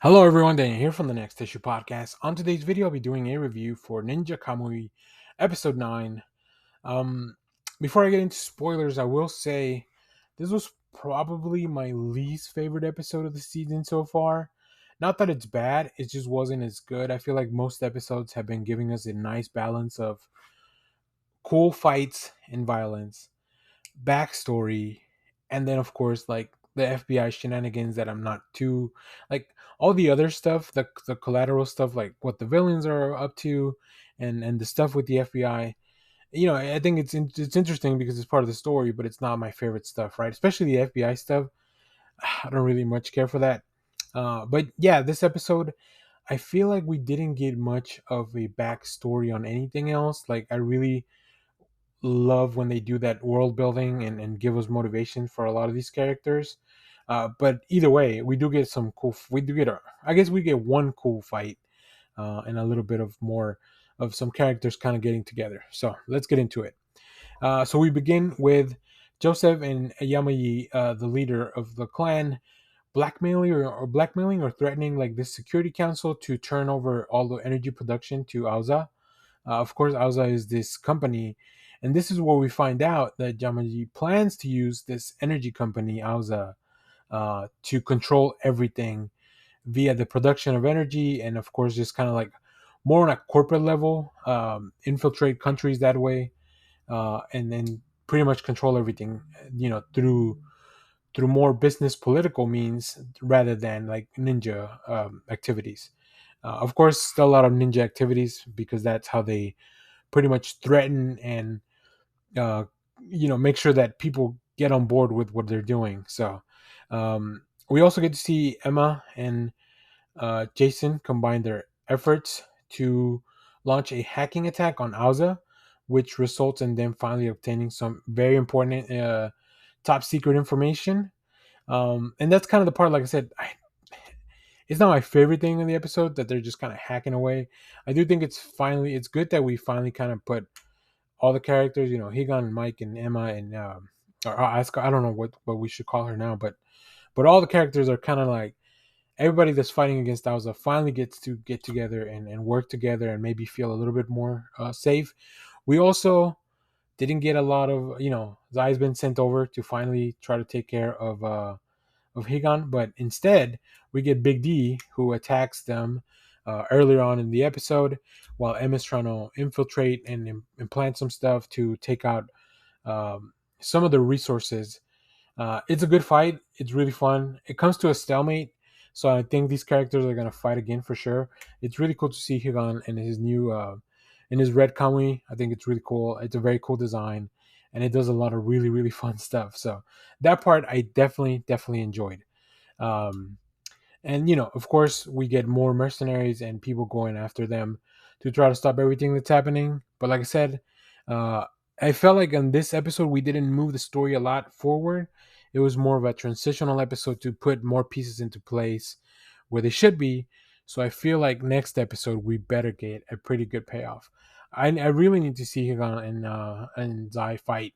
Hello everyone, Daniel here from the Next Issue Podcast. On today's video, I'll be doing a review for Ninja Kamui Episode 9. Um, Before I get into spoilers, I will say this was probably my least favorite episode of the season so far. Not that it's bad, it just wasn't as good. I feel like most episodes have been giving us a nice balance of cool fights and violence, backstory, and then of course like the FBI shenanigans that I'm not too like all the other stuff, the collateral stuff, like what the villains are up to, and the stuff with the FBI. I think it's interesting because it's part of the story, but it's not my favorite stuff, right? Especially the FBI stuff. I don't really much care for that. But yeah, this episode, I feel like we didn't get much of a backstory on anything else. Like I really love when they do that world building and give us motivation for a lot of these characters. But either way, we do get some cool. We do get I guess we get one cool fight and a little bit of more of some characters kind of getting together. So let's get into it. So we begin with Joseph and Yamayi, the leader of the clan, blackmailing or threatening like this security council to turn over all the energy production to Auza. Of course, Auza is this company, and this is where we find out that Yamaji plans to use this energy company, Auza, to control everything via the production of energy, and of course, just kind of like more on a corporate level, infiltrate countries that way, and then pretty much control everything, through more business political means rather than like ninja activities. Of course, still a lot of ninja activities because that's how they pretty much threaten and uh, make sure that people get on board with what they're doing. So we also get to see Emma and Jason combine their efforts to launch a hacking attack on Auza, which results in them finally obtaining some very important top secret information. And that's kind of the part, like I said, it's not my favorite thing in the episode that they're just kind of hacking away. I do think it's good that we finally kind of put all the characters, Higan and Mike and Emma and or Asuka. I don't know what we should call her now, but all the characters are kind of like everybody that's fighting against Auza finally gets to get together and work together and maybe feel a little bit more safe. We also didn't get a lot of Zai's been sent over to finally try to take care of Higan, but instead we get Big D who attacks them earlier on in the episode while Emma's trying to infiltrate and implant some stuff to take out some of the resources. It's a good fight. It's really fun. It comes to a stalemate, so I think these characters are gonna fight again for sure. It's really cool to see Higan and his new in his red Kamui. I think it's really cool. It's a very cool design, and it does a lot of really really fun stuff. So that part I definitely enjoyed. Um, and of course, we get more mercenaries and people going after them to try to stop everything that's happening. But like I said, uh, I felt like in this episode we didn't move the story a lot forward. It was more of a transitional episode to put more pieces into place where they should be. So I feel like next episode we better get a pretty good payoff. I really need to see Higan and Zai fight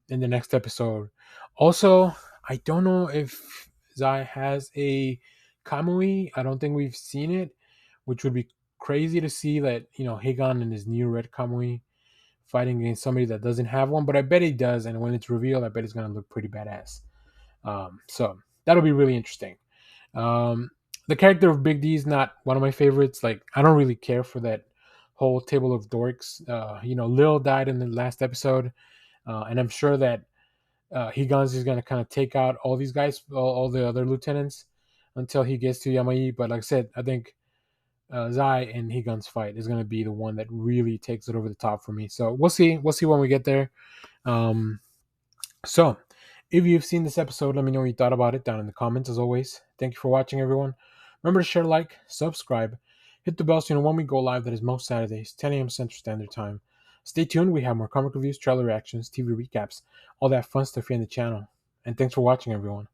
in the next episode. Also, I don't know if Zai has a Kamui. I don't think we've seen it, which would be crazy to see that, Higan and his new red Kamui fighting against somebody that doesn't have one, but I bet he does. And when it's revealed, I bet it's going to look pretty badass. So that'll be really interesting. Um, the character of Big D is not one of my favorites. Like, I don't really care for that whole table of dorks. Lil died in the last episode. And I'm sure that Higan's is going to kind of take out all these guys, all the other lieutenants, until he gets to Yamai. But like I said, I think Zai and Higan's fight is going to be the one that really takes it over the top for me. So we'll see. We'll see when we get there. Um, so if you've seen this episode, let me know what you thought about it down in the comments. As always, thank you for watching, everyone. Remember to share, like, subscribe, hit the bell so you know when we go live. That is most Saturdays, 10 a.m. Central Standard Time. Stay tuned. We have more comic reviews, trailer reactions, TV recaps, all that fun stuff here in the channel. And thanks for watching, everyone.